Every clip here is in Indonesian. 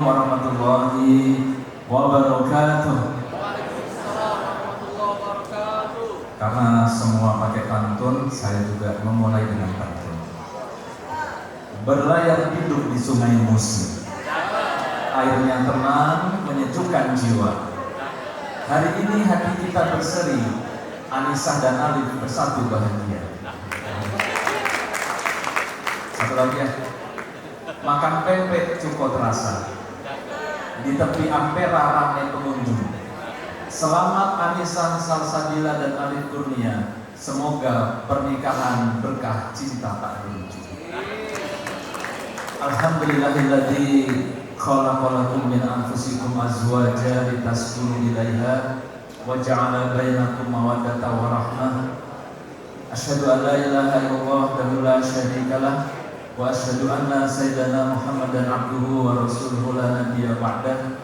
Warahmatullahi wabarakatuh. Karena semua pakai pantun, saya juga memulai dengan pantun. Berlayar hidup di sungai Musi, airnya tenang, menyejukkan jiwa. Hari ini hati kita berseri, Anissa dan Alif bersatu bahagia. Satu lagi ya. Makan pempek cukup terasa. Di tepi Ampera ramai pengunjung. Selamat Anissa Salsabila dan Alif Kurnia. Semoga pernikahan berkah cinta tak berujung. Alhamdulillahilladzi khalaqalakum min anfusikum azwaja litaskunu ilaiha wa ja'ala bainakum mawaddatan wa rahmah. Asyhadu an la ilaha illallah wahdahu la syarikalah wa asyhadu anna sayyidana Muhammadan abduhu wa rasuluhu la nabiyya ba'dah.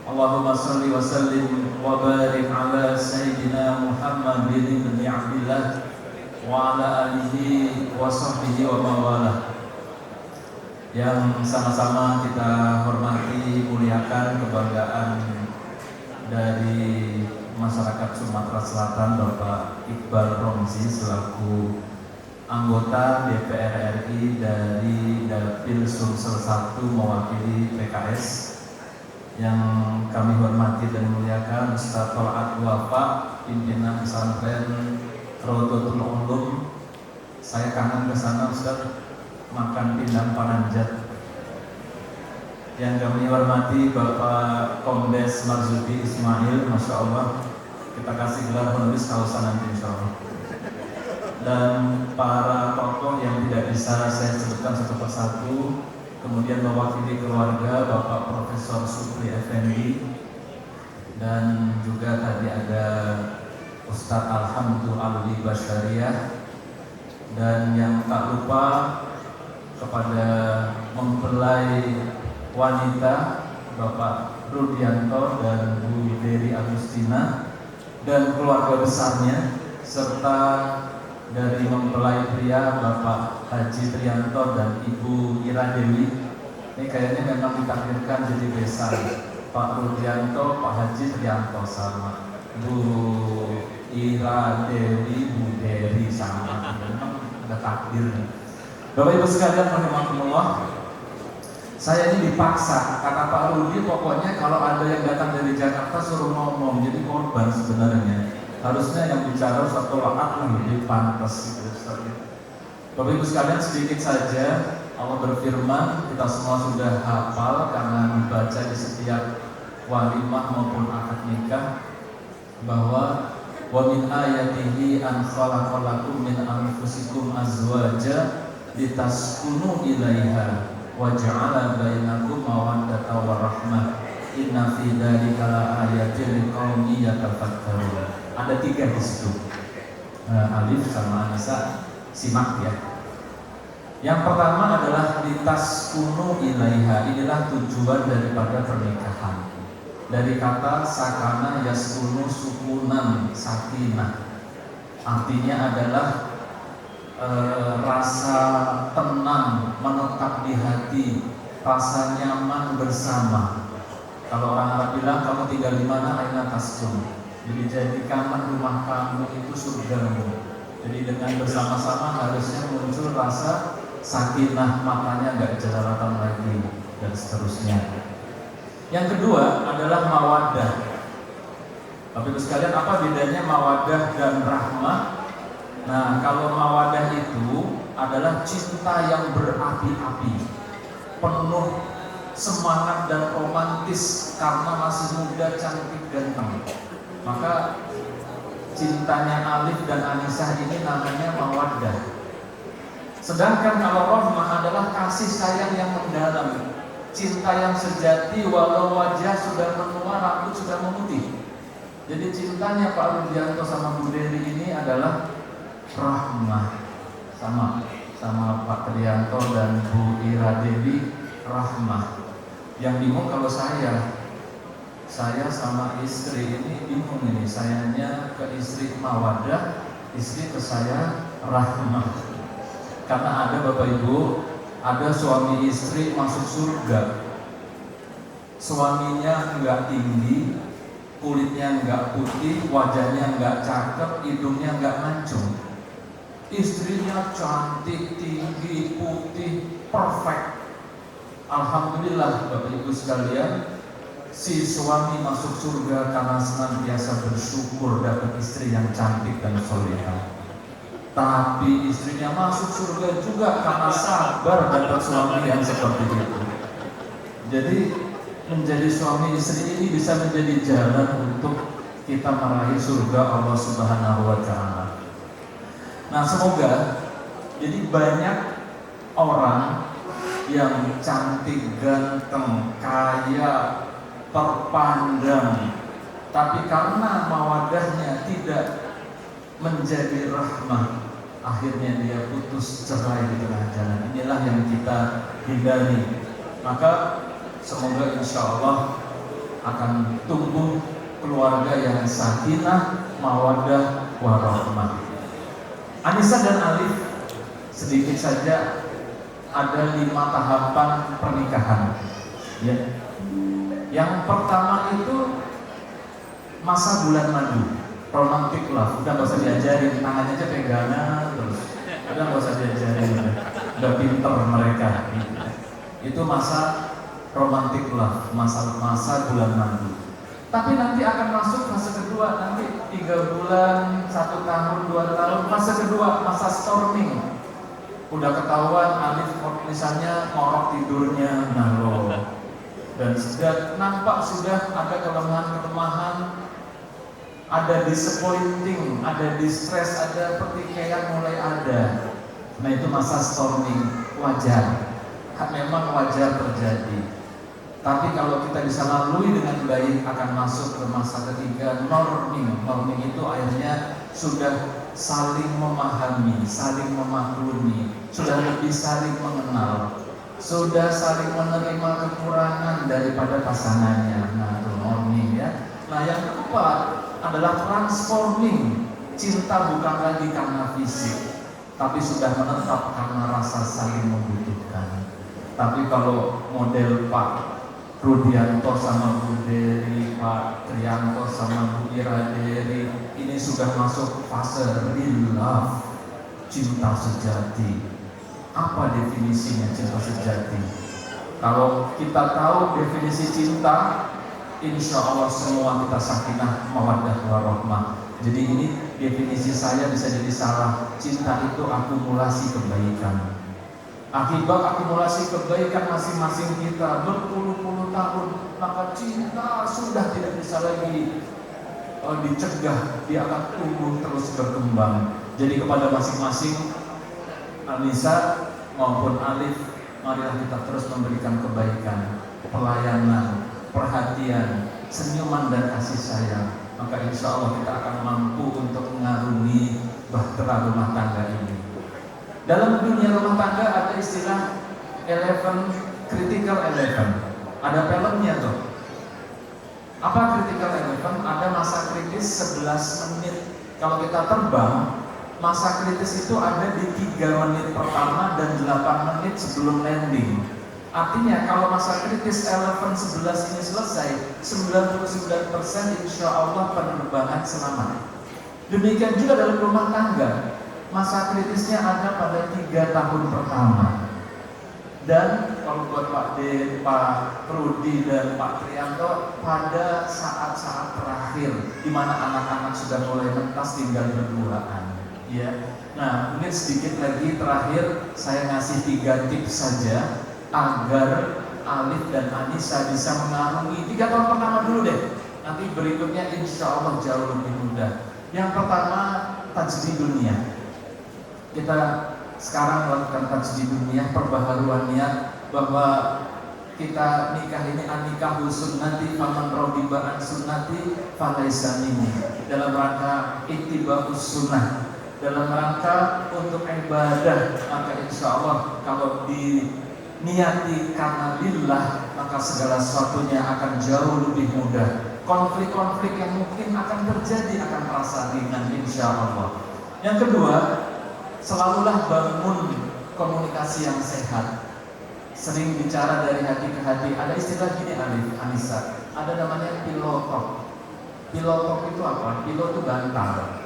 Allahumma shalli wa sallim wa barik ala sayyidina Muhammad bin Abdillah wa ala alihi wa sahbihi wa mawalah. Yang sama-sama kita hormati, muliakan kebanggaan dari masyarakat Sumatera Selatan, Bapak Iqbal Romzi selaku anggota DPR RI dari Dapil Sumsel 1 mewakili PKS. Yang kami hormati dan muliakan Ustaz Tol'at Wafa, pimpinan pesantren Rodotul Ulum. Saya kangen ke sana Ustaz, makan pindang pananjat. Yang kami hormati Bapak Kombes Marzuki Ismail, Masya Allah, kita kasih gelar penulis kausan nanti Insya Allah. Dan para tokoh yang tidak bisa saya sebutkan satu persatu, kemudian mewakili keluarga Bapak Profesor Supri Effendi, dan juga tadi ada Ustadz Alhamdulillah Alwi Basyariah, dan yang tak lupa kepada mempelai wanita Bapak Rudianto dan Bu Dery Agustina dan keluarga besarnya, serta dari mempelai pria Bapak Haji Trianto dan Ibu Ira Dewi. Ini kayaknya memang ditakdirkan jadi besan, Pak Rudianto, Pak Haji Trianto sama, Bu Ira Dewi, Bu Dery sama. Memang ada takdir. Bapak Ibu sekalian rahimakumullah, saya ini dipaksa karena Pak Rudi pokoknya kalau ada yang datang dari Jakarta suruh ngomong, jadi korban sebenarnya. Harusnya yang bicara satu lakat lebih pantas gitu. Bapak Ibu sekalian, sedikit saja Allah berfirman, kita semua sudah hafal karena dibaca di setiap walimah maupun akad nikah, bahwa wa min ayatihi an khalaqalakum min anfusikum azwaja litaskunu ilaiha wa ja'ala bainakum mawaddatan wa rahmah inna fi dzalika laayatin liqaumin yatafakkarun. Ada 3 di situ, Alif sama Anissa, simak ya. Yang pertama adalah litaskunu ilaiha. Inilah tujuan daripada pernikahan. Dari kata sakana yaskunu sukunan sakinah, artinya adalah rasa tenang menetap di hati, rasa nyaman bersama. Kalau orang Arab bilang kamu tinggal di mana, aina taskun. Jadi jadikanlah rumah kamu itu surgamu. Jadi dengan bersama-sama harusnya muncul rasa sakinah, makanya nggak jelalatan lagi dan seterusnya. Yang kedua adalah mawaddah. Bapak Ibu sekalian, apa bedanya mawaddah dan rahmah? Nah, kalau mawaddah itu adalah cinta yang berapi-api, penuh semangat dan romantis karena masih muda, cantik, ganteng. Maka cintanya Alif dan Anissa ini namanya mawaddah. Sedangkan kalau rahmah adalah kasih sayang yang mendalam, cinta yang sejati walau wajah sudah menua, rambut sudah memutih. Jadi cintanya Pak Rudianto sama Bu Dery ini adalah rahmah, sama Pak Trianto dan Bu Ira Dewi, rahmah. Yang bingung kalau saya sama istri ini bingung ini, sayangnya ke istri mawaddah, istri ke saya rahmah. Karena ada Bapak Ibu, ada suami istri masuk surga, suaminya nggak tinggi, kulitnya nggak putih, wajahnya nggak cakep, hidungnya nggak mancung. Istrinya cantik, tinggi, putih, perfect. Alhamdulillah Bapak Ibu sekalian, si suami masuk surga karena senantiasa bersyukur dapat istri yang cantik dan solehah. Tapi istrinya masuk surga juga karena sabar dapat suami yang seperti itu. Jadi menjadi suami istri ini bisa menjadi jalan untuk kita meraih surga Allah Subhanahu wa Ta'ala. Nah, semoga jadi banyak orang yang cantik, ganteng, kaya, terpandang, tapi karena mawadahnya tidak menjadi rahmah, akhirnya dia putus cerai di tengah jalan. Inilah yang kita hindari. Maka semoga insya Allah akan tumbuh keluarga yang sakinah, mawadah, warahmah. Anissa dan Alif, sedikit saja ada 5 tahapan pernikahan. Ya. Yang pertama itu masa bulan madu, romantic love. Udah gak usah diajarin, tangannya aja pegangan terus. Udah gak usah diajarin, udah pinter mereka. Itu masa romantic love, masa bulan madu. Tapi nanti akan masuk fase kedua, nanti 3 bulan, 1 tahun, 2 tahun. Fase kedua, masa storming. Udah ketahuan Alif misalnya ngorok tidurnya, nah loh. Dan sudah nampak sudah ada kelemahan, ada disappointing, ada distress, ada pertikaian mulai ada. Nah itu masa storming, wajar. Memang wajar terjadi. Tapi kalau kita bisa lalui dengan baik, akan masuk ke masa ketiga, norming. Norming itu akhirnya sudah saling memahami, saling memaklumi, sudah lebih saling mengenal, sudah saling menerima kekurangan daripada pasangannya. Nah itu norming ya. Nah yang keempat adalah transforming. Cinta bukan lagi karena fisik, tapi sudah menetap karena rasa saling membutuhkan. Tapi kalau model Pak Rudianto sama Bu Dery, Pak Trianto sama Bu Ira Dery, ini sudah masuk fase real love, cinta sejati. Apa definisinya cinta sejati? Kalau kita tahu definisi cinta, insya Allah semua kita sakinah, mawaddah, warahmah. Jadi ini definisi saya bisa jadi salah. Cinta itu akumulasi kebaikan. Akibat akumulasi kebaikan masing-masing kita berpuluh-puluh tahun, maka cinta sudah tidak bisa lagi dicegah, dia akan tumbuh terus berkembang. Jadi kepada masing-masing Anissa maupun Alif, marilah kita terus memberikan kebaikan, pelayanan, perhatian, senyuman dan kasih sayang. Maka insya Allah kita akan mampu untuk mengarungi bahtera rumah tangga ini. Dalam dunia rumah tangga ada istilah 11, critical 11. Ada filmnya tuh. Apa critical 11? Ada masa kritis 11 menit. Kalau kita terbang, masa kritis itu ada di 3 menit pertama dan 8 menit sebelum landing. Artinya kalau masa kritis 11 ini selesai, 99% insya Allah penerbangan selamat. Demikian juga dalam rumah tangga. Masa kritisnya ada pada 3 tahun pertama. Dan kalau buat Pak Rudi dan Pak Trianto, pada saat-saat terakhir di mana anak-anak sudah mulai mentas tinggal berduaan. Ya. Nah, mungkin sedikit lagi terakhir saya ngasih 3 tips saja agar Alif dan Anissa bisa mengarungi 3 tahun pertama dulu deh. Nanti berikutnya insya Allah jauh lebih mudah. Yang pertama, tajdid dunia. Kita sekarang melakukan tajdid dunia, perbaharuan niat bahwa kita nikah ini anikah sunnati faman radiba an sunnati falaisa minni, dalam rangka ittiba'us sunnah, dalam rangka untuk ibadah. Maka insya Allah kalau diniati karena lillah, maka segala sesuatunya akan jauh lebih mudah. Konflik-konflik yang mungkin akan terjadi akan terasa ringan insya Allah. Yang kedua, selalulah bangun komunikasi yang sehat. sering bicara dari hati ke hati. Ada istilah gini, Anissa, ada namanya pillow talk. Pillow talk itu apa? Pillow itu bantal.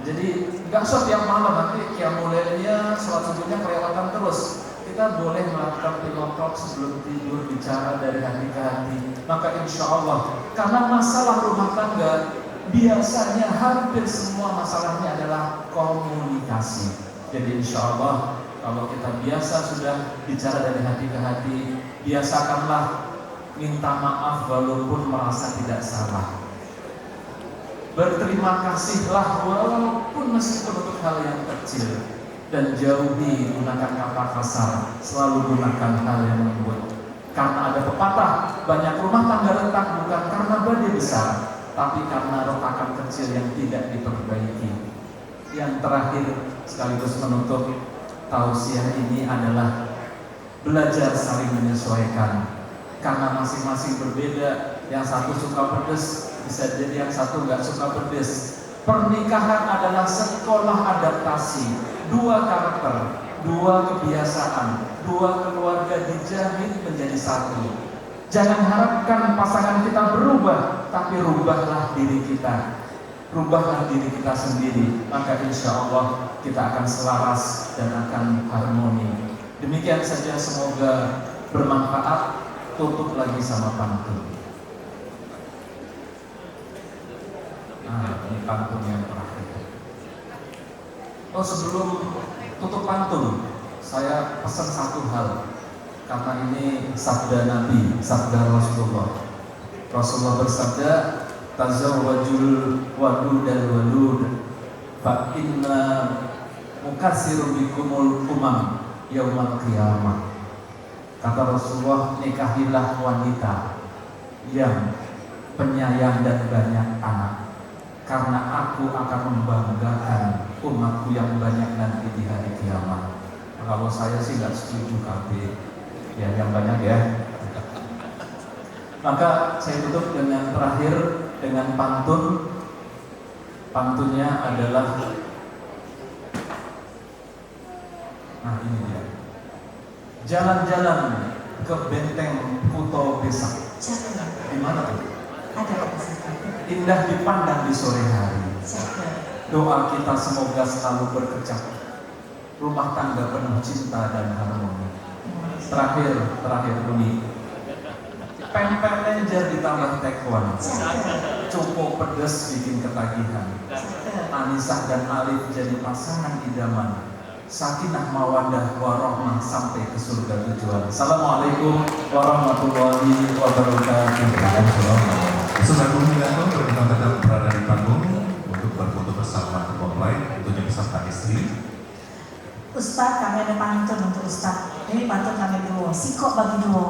Jadi nggak setiap malam nanti qiyamulailnya, sholat subuhnya kelewatan terus. Kita boleh melakukan pillow talk sebelum tidur, bicara dari hati ke hati. Maka insya Allah, karena masalah rumah tangga biasanya hampir semua masalahnya adalah komunikasi. Jadi insya Allah, kalau kita biasa sudah bicara dari hati ke hati, biasakanlah minta maaf walaupun merasa tidak salah. Berterima kasihlah walaupun meskipun untuk hal yang kecil. Dan jauhi gunakan kata kasar, selalu gunakan hal yang lembut. Karena ada pepatah, banyak rumah tangga retak bukan karena badai besar, tapi karena retakan kecil yang tidak diperbaiki. Yang terakhir sekaligus menutup tausiah ini adalah belajar saling menyesuaikan. Karena masing-masing berbeda, yang satu suka pedas, bisa jadi yang satu nggak suka pedas. Pernikahan adalah sekolah adaptasi, dua karakter, dua kebiasaan, dua keluarga dijamin menjadi satu. Jangan harapkan pasangan kita berubah, tapi rubahlah diri kita. Rubahlah diri kita sendiri, maka insya Allah kita akan selaras dan akan harmoni. Demikian saja, semoga bermanfaat. Tutup lagi sama pantun. Ini pantun yang terakhir. Oh, sebelum tutup pantun, saya pesan satu hal. Karena ini sabda Nabi, sabda Rasulullah. Rasulullah bersabda, tazawwajul wadudal walud, fa inna mukatsiru bikumul umam yaumal qiyamah. Kata Rasulullah, nikahilah wanita yang penyayang dan banyak anak, karena aku akan membanggakan umatku yang banyak nanti di hari kiamat. Nah, kalau saya sih nggak setuju KB, ya yang banyak ya. Maka saya tutup dengan terakhir dengan pantun. Pantunnya adalah, nah ini dia. Jalan-jalan ke benteng Kuto Besak. Di mana tuh? Ada. Indah dipandang di sore hari. Jaga. Doa kita semoga selalu berkecak. Rumah tangga penuh cinta dan harmoni. Terakhir bunyi. Pempek lenjer ditambah tekwan. Cukup pedes bikin ketagihan. Anisah dan Alif jadi pasangan idaman. Sakinah mawaddah warohmah sampai ke surga tujuan. Assalamualaikum warahmatullahi wabarakatuh. Ustaz Agung Wilanto berkenan tetap berada di panggung untuk berfoto bersama mempelai, tentunya beserta istri. Ustaz, kami ada pantun untuk Ustaz. Ini pantun kami dulu. Sikok bagi dua.